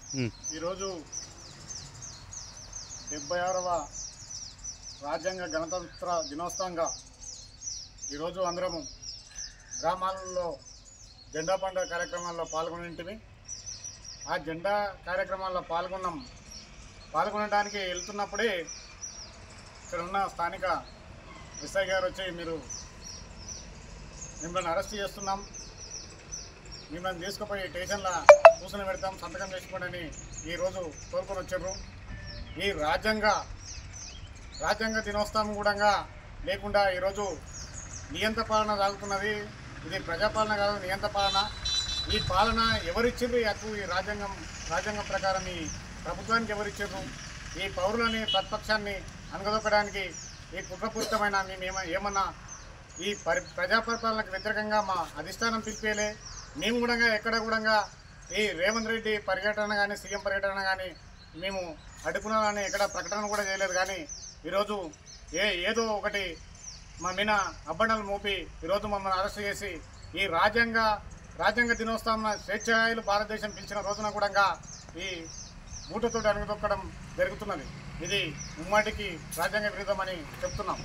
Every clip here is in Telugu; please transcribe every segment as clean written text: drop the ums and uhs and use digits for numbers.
ఈరోజు 76వ రాజ్యాంగ గణతంత్ర దినోత్సవంగా ఈరోజు అందరము గ్రామాలలో జెండా పండుగ కార్యక్రమాల్లో పాల్గొనింటిమి. ఆ జెండా కార్యక్రమాల్లో పాల్గొనడానికి వెళ్తున్నప్పుడే ఇక్కడ ఉన్న స్థానిక ఎస్ఐ గారు వచ్చి మిమ్మల్ని అరెస్ట్ చేస్తున్నాం, మిమ్మల్ని తీసుకుపోయి స్టేషన్లో కూర్చొని పెడతాం, సంతకం చేసుకోండి ఈరోజు కోరుకొని వచ్చారు. ఈ రాజ్యాంగ దినోత్సవం కూడా లేకుండా ఈరోజు నియంత్ర పాలన సాగుతున్నది. ఇది ప్రజాపాలన కాదు, నియంత్ర పాలన. ఈ పాలన ఎవరిచ్చారు? ఈ రాజ్యాంగం ప్రకారం ఈ ప్రభుత్వానికి ఎవరిచ్చారు? ఈ పౌరులని ప్రతిపక్షాన్ని అనగదొక్కడానికి ఈ కుట్రపూరితమైన మేము ఏమన్నా ఈ ప్రజాపరిపాలనకు వ్యతిరేకంగా మా అధిష్టానం పిలిపేలే. మేము కూడా ఎక్కడ కూడా ఈ రేవంత్ రెడ్డి పర్యటన కానీ సీఎం పర్యటన కానీ మేము అడ్డుకున్నామని ఎక్కడ ప్రకటన కూడా చేయలేదు. కానీ ఈరోజు ఏదో ఒకటి మా మీద అబ్బండలు మోపి ఈరోజు మమ్మల్ని అరెస్ట్ చేసి ఈ రాజ్యాంగ దినోత్సవం స్వేచ్ఛాయులు భారతదేశం పిలిచిన రోజున కూడా ఈ మూటతో అణగదొక్కడం జరుగుతున్నది. ఇది ముమ్మాటికి రాజ్యాంగ విరుద్ధమని చెప్తున్నాం.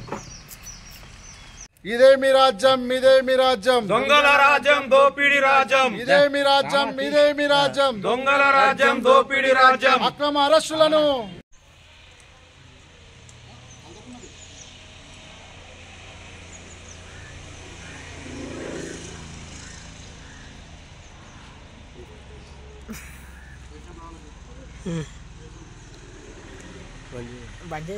ఇదేమి రాజ్యం, ఇదేమి రాజ్యం, దొంగల రాజ్యం, దోపిడి రాజ్యం. ఇదేమి రాజ్యం, ఇదేమి రాజ్యం, దొంగల రాజ్యం, దోపిడి రాజ్యం. అక్రమ అరెస్టులను బంద్